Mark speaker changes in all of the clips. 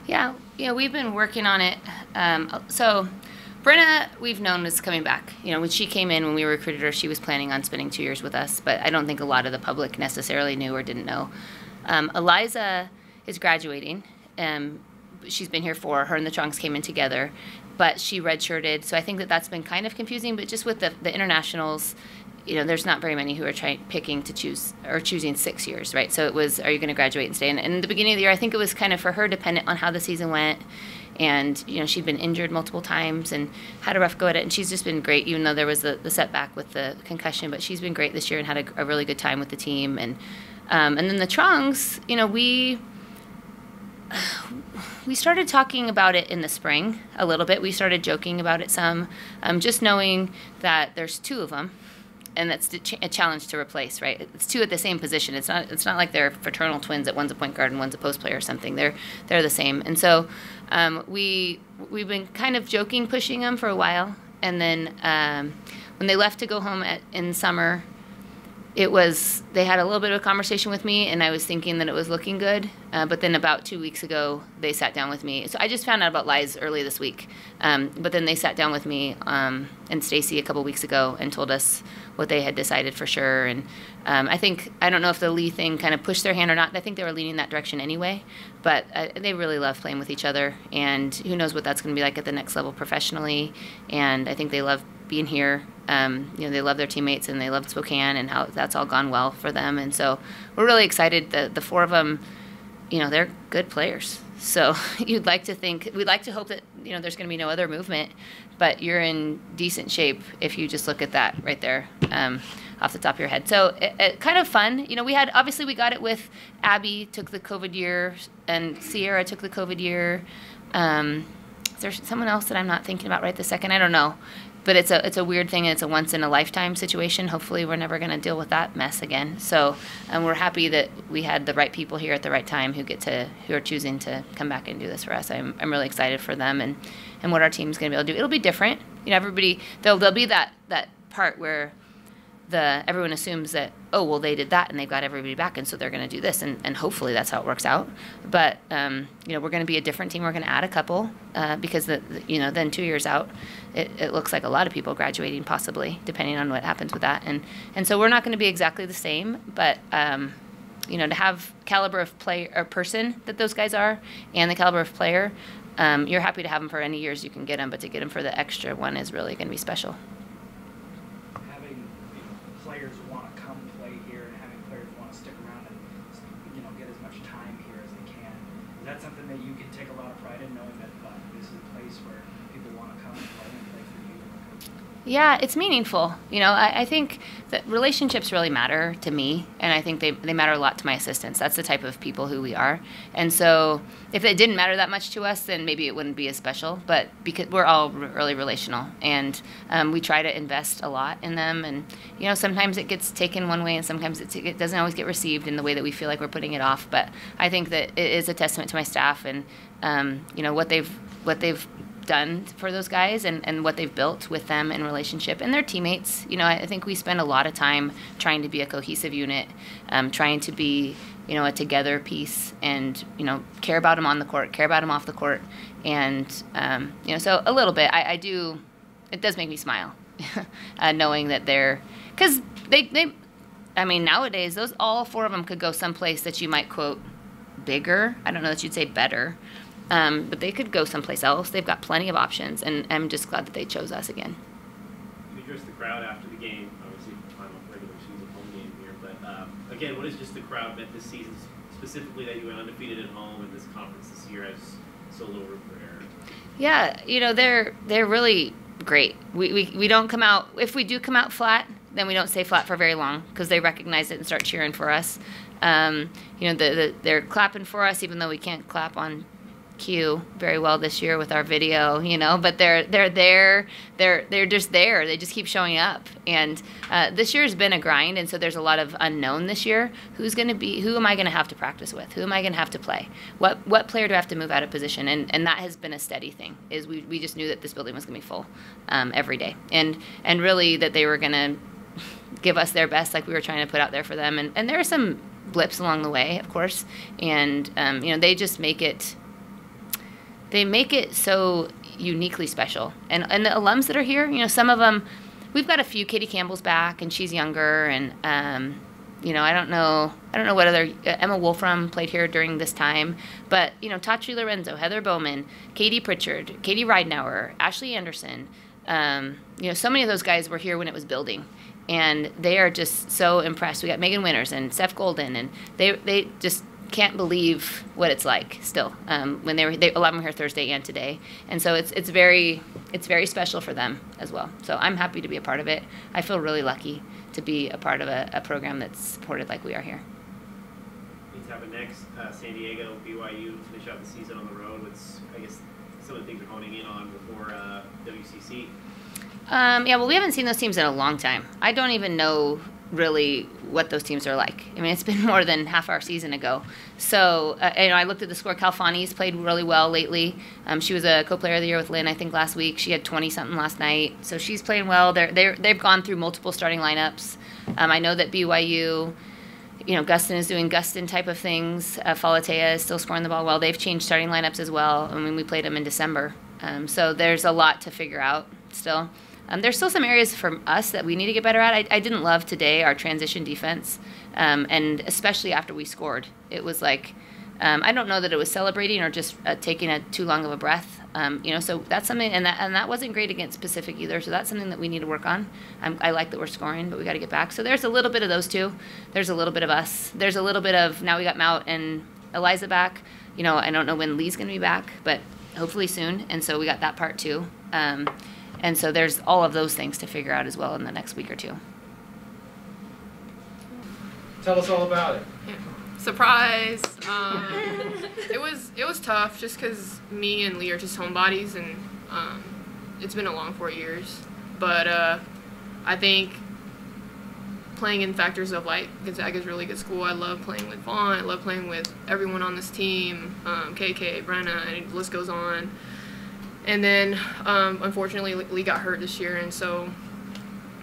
Speaker 1: Yeah, we've been working on it. So Brenna, we've known is coming back. When she came in, when we recruited her, she was planning on spending 2 years with us, but I don't think a lot of the public necessarily knew or didn't know. Eliza is graduating. She's been here her and the Trunks came in together, but she redshirted. So I think that that's been kind of confusing, but just with the internationals, there's not very many who are picking to choose or choosing 6 years, right? So it was, are you going to graduate and stay? And in the beginning of the year, I think it was kind of for her dependent on how the season went. And, she'd been injured multiple times and had a rough go at it. And she's just been great, even though there was the setback with the concussion. But she's been great this year and had a really good time with the team. And then the Trunks, we started talking about it in the spring a little bit. We started joking about it some, just knowing that there's two of them. And that's a challenge to replace, right? It's two at the same position. It's not like they're fraternal twins that one's a point guard and one's a post player or something. They're the same. And so we've been kind of joking, pushing them for a while. And then when they left to go home in summer, they had a little bit of a conversation with me, and I was thinking that it was looking good. But then about 2 weeks ago, they sat down with me. So I just found out about Lies early this week. But then they sat down with me and Stacy a couple weeks ago and told us what they had decided for sure. And I don't know if the Lee thing kind of pushed their hand or not. I think they were leaning that direction anyway. But they really love playing with each other. And who knows what that's going to be like at the next level professionally. And I think they love being here. They love their teammates and they love Spokane and how that's all gone well for them. And so we're really excited. The four of them, they're good players. So we'd like to hope that, there's going to be no other movement, but you're in decent shape if you just look at that right there off the top of your head. So it kind of fun. We got it with Abby took the COVID year and Sierra took the COVID year. There's someone else that I'm not thinking about right this second. I don't know. But it's a weird thing, and it's a once-in-a-lifetime situation. Hopefully we're never going to deal with that mess again. So we're happy that we had the right people here at the right time who are choosing to come back and do this for us. I'm really excited for them and what our team's going to be able to do. It'll be different. Everybody, there'll be that part where everyone assumes that, oh, well, they did that and they've got everybody back, and so they're going to do this, and hopefully that's how it works out. But we're going to be a different team. We're going to add a couple because then 2 years out, it looks like a lot of people graduating possibly, depending on what happens with that, and so we're not going to be exactly the same, but to have caliber of play or person that those guys are, and the caliber of player, you're happy to have them for any years you can get them, but to get them for the extra one is really going to be special.
Speaker 2: Players want to come play here and having players want to stick around and get as much time here as they can. Is that something that you can take a lot of pride in, knowing that this is a place where people want to come and play for you?
Speaker 1: Yeah, it's meaningful. I think that relationships really matter to me, and I think they matter a lot to my assistants. That's the type of people who we are. And so if it didn't matter that much to us, then maybe it wouldn't be as special. But because we're all really relational, and we try to invest a lot in them. And, sometimes it gets taken one way, and sometimes it doesn't always get received in the way that we feel like we're putting it off. But I think that it is a testament to my staff and, what they've done for those guys and what they've built with them in relationship and their teammates. I think we spend a lot of time trying to be a cohesive unit, trying to be, a together piece and, care about them on the court, care about them off the court. And, so a little bit, it does make me smile knowing that because nowadays all four of them could go someplace that you might quote bigger. I don't know that you'd say better. But they could go someplace else. They've got plenty of options, and I'm just glad that they chose us again.
Speaker 3: You addressed the crowd after the game, obviously final regular season home game here, but again, what has just the crowd meant this season, specifically that you went undefeated at home and this conference this year has so little room for error?
Speaker 1: Yeah, they're really great. We don't come out, if we do come out flat, then we don't stay flat for very long because they recognize it and start cheering for us. They're clapping for us even though we can't clap on cue very well this year with our video, but they're there. They're just there. They just keep showing up. And this year's been a grind, and so there's a lot of unknown this year. Who am I going to have to practice with? Who am I going to have to play? What player do I have to move out of position? And that has been a steady thing. Is we just knew that this building was going to be full every day, and really that they were going to give us their best, like we were trying to put out there for them. And there are some blips along the way, of course, and they just make it they make it so uniquely special. And the alums that are here, you know, some of them, we've got a few. Katie Campbell's back, and she's younger, and you know, I don't know what other Emma Wolfram played here during this time, but you know, Tatri Lorenzo, Heather Bowman, Katie Pritchard, Katie Ridenauer, Ashley Anderson. You know, so many of those guys were here when it was building, and they are just so impressed. We got Megan Winters and Steph Golden, and they just can't believe what it's like still. When a lot of them were here Thursday and today, and so it's very special for them as well. So I'm happy to be a part of it. I feel really lucky to be a part of a program that's supported like we are here.
Speaker 3: Needs to happen next. San Diego, BYU finish out the season on the road. What's, I guess, some of the things we're honing in on before WCC?
Speaker 1: Yeah, well, we haven't seen those teams in a long time. I don't even know really what those teams are like. I mean, it's been more than half our season ago. So, you know, I looked at the score. Calfani's played really well lately. She was a co-player of the year with Lynn, I think, last week. She had 20-something last night. So she's playing well. They've gone through multiple starting lineups. I know that BYU, you know, Gustin is doing Gustin type of things. Falatea is still scoring the ball well. They've changed starting lineups as well. I mean, we played them in December. So there's a lot to figure out still. There's still some areas for us that we need to get better at. I didn't love today our transition defense, and especially after we scored. It was like, I don't know that it was celebrating or just taking too long of a breath. You know, so that's something, and that wasn't great against Pacific either. So that's something that we need to work on. I like that we're scoring, but we got to get back. So there's a little bit of those two. There's a little bit of us. There's a little bit of, now we got Maut and Eliza back. You know, I don't know when Lee's going to be back, but hopefully soon. And so we got that part too. And so there's all of those things to figure out as well in the next week or two.
Speaker 4: Tell us all about it.
Speaker 5: Yeah. Surprise! It was tough just because me and Lee are just homebodies, and it's been a long 4 years. But I think playing in factors of like Gonzaga is a really good school. I love playing with Vaughn. I love playing with everyone on this team, KK, Brenna, and the list goes on. And then, unfortunately, Lee got hurt this year, and so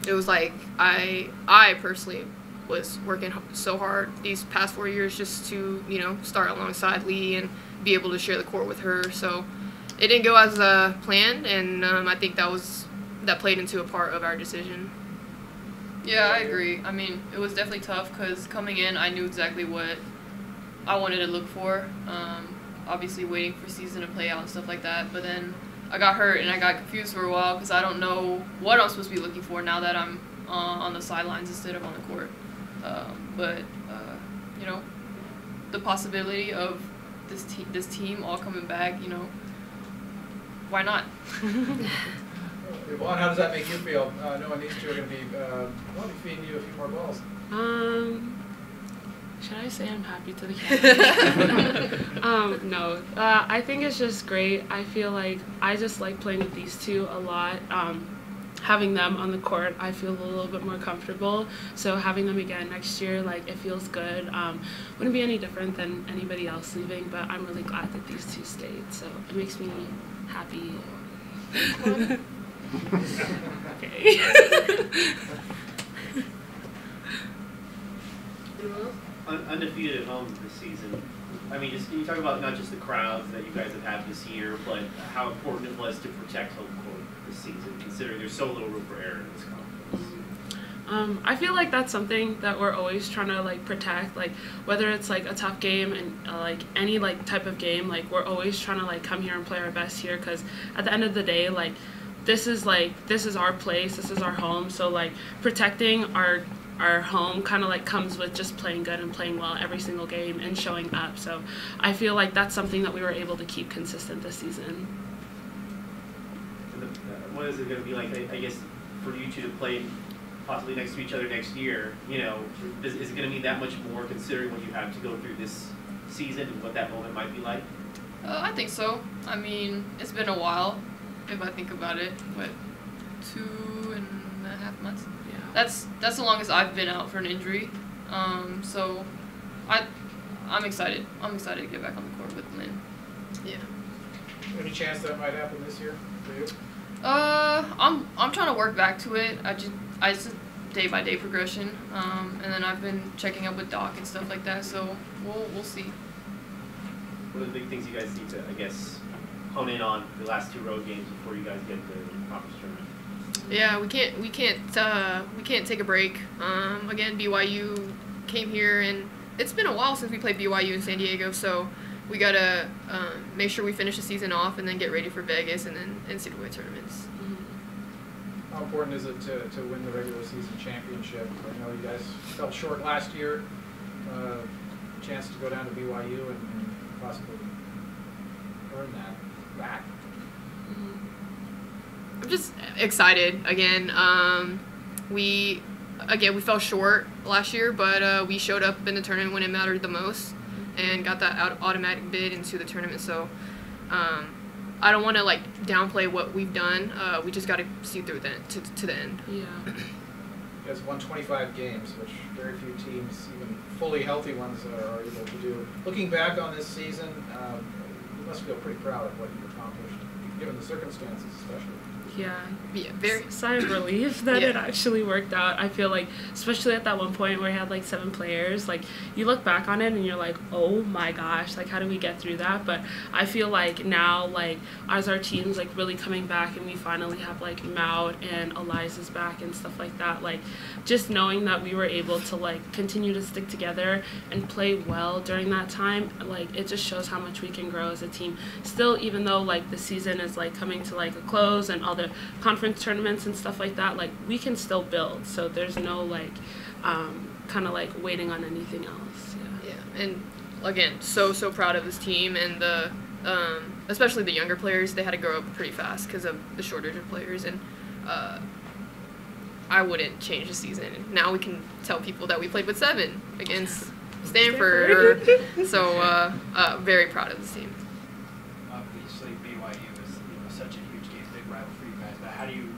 Speaker 5: it was like I personally was working so hard these past 4 years just to, you know, start alongside Lee and be able to share the court with her. So it didn't go as planned, and I think that played into a part of our decision. Yeah, I agree. I mean, it was definitely tough because coming in, I knew exactly what I wanted to look for. Obviously, waiting for season to play out and stuff like that, but then I got hurt and I got confused for a while because I don't know what I'm supposed to be looking for now that I'm on the sidelines instead of on the court. But you know, the possibility of this team all coming back, you know, why not?
Speaker 4: Yvonne, how does that make you feel, knowing these two are going to be feeding you a few more balls?
Speaker 6: Should I say I'm happy to the camera? No. I think it's just great. I feel like I just like playing with these two a lot. Having them on the court, I feel a little bit more comfortable. So having them again next year, like, it feels good. Wouldn't be any different than anybody else leaving, but I'm really glad that these two stayed. So it makes me happy. Okay.
Speaker 3: Undefeated at home this season. I mean, just can you talk about not just the crowds that you guys have had this year, but how important it was to protect home court this season, considering there's so little room for error in this conference?
Speaker 6: I feel like that's something that we're always trying to like protect, like whether it's like a tough game and like any like type of game, like we're always trying to like come here and play our best here, because at the end of the day, like this is our place, this is our home, so like protecting our home kind of like comes with just playing good and playing well every single game and showing up. So I feel like that's something that we were able to keep consistent this season.
Speaker 3: What is it going to be like, I guess, for you two to play possibly next to each other next year? You know, is it going to mean that much more considering what you have to go through this season and what that moment might be like?
Speaker 5: I think so. I mean, it's been a while if I think about it. What, 2.5 months? That's the longest I've been out for an injury. So I'm excited. I'm excited to get back on the court with Lynn. Yeah.
Speaker 4: Any chance that might happen this year for you?
Speaker 5: I'm trying to work back to it. I just a day-by-day progression. And then I've been checking up with Doc and stuff like that. So we'll see.
Speaker 3: What are the big things you guys need to, I guess, hone in on the last 2 road games before you guys get to the conference tournament.
Speaker 5: Yeah, we can't take a break. Again, BYU came here, and it's been a while since we played BYU in San Diego, so we gotta make sure we finish the season off and then get ready for Vegas and then NCAA tournaments.
Speaker 4: How important is it to win the regular season championship? I know you guys fell short last year. Chance to go down to BYU and possibly earn that back.
Speaker 5: I'm just excited again. We fell short last year, but we showed up in the tournament when it mattered the most and got that automatic bid into the tournament. So I don't want to downplay what we've done. We just got to see through to the end.
Speaker 6: Yeah.
Speaker 4: You guys won 25 games, which very few teams, even fully healthy ones, are able to do. Looking back on this season, you must feel pretty proud of what you've accomplished, given the circumstances, especially.
Speaker 6: Yeah.
Speaker 5: Very
Speaker 6: Sigh of relief that it
Speaker 5: Yeah.
Speaker 6: actually worked out. I feel like, especially at that one point where we had 7 players, you look back on it and you're like, oh my gosh, how do we get through that? But I feel like now, as our team's really coming back and we finally have Maud and Eliza's back and stuff like that, just knowing that we were able to continue to stick together and play well during that time, it just shows how much we can grow as a team. Still, even though the season is coming to a close and all the conference tournaments and stuff like that, we can still build. So there's no kind of waiting on anything else.
Speaker 5: Yeah, and again, so proud of this team and the especially the younger players. They had to grow up pretty fast because of the shortage of players, and I wouldn't change the season. Now we can tell people that we played with 7 against Stanford. So very proud of this team.
Speaker 2: Obviously, BYU is such a huge game, big rival for you guys. But how do you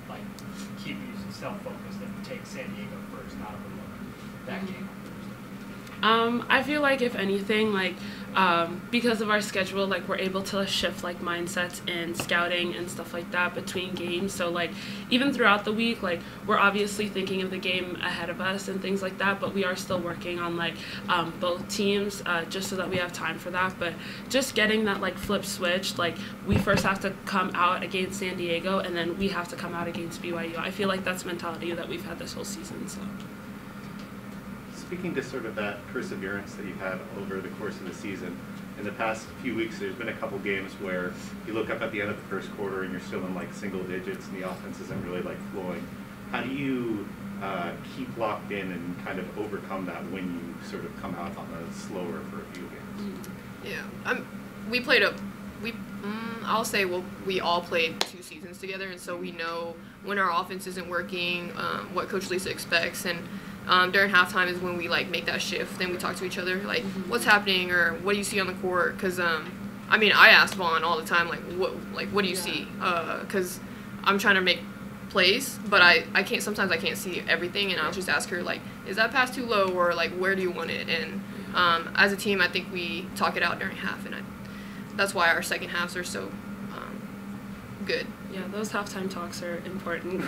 Speaker 2: keep yourself focused and take San Diego first, not overlook that game on Thursday?
Speaker 6: I feel if anything, because of our schedule, we're able to shift mindsets and scouting and stuff like that between games. So even throughout the week, we're obviously thinking of the game ahead of us and things like that, but we are still working on both teams just so that we have time for that. But just getting that flip switch, we first have to come out against San Diego and then we have to come out against BYU. I feel that's mentality that we've had this whole season. So.
Speaker 7: Speaking to sort of that perseverance that you've had over the course of the season, in the past few weeks there's been a couple games where you look up at the end of the first quarter and you're still in single digits and the offense isn't really flowing. How do you keep locked in and kind of overcome that when you sort of come out on the slower for a few games?
Speaker 5: Yeah, I'll say we all played 2 seasons together, and so we know when our offense isn't working, what Coach Lisa expects, and during halftime is when we make that shift and we talk to each other what's happening or what do you see on the court, because I ask Vaughn all the time what do you see, because I'm trying to make plays, but I can't, sometimes I can't see everything, and I'll just ask her is that pass too low, or where do you want it, and as a team I think we talk it out during half, and that's why our second halves are so good.
Speaker 6: Yeah, those halftime talks are important.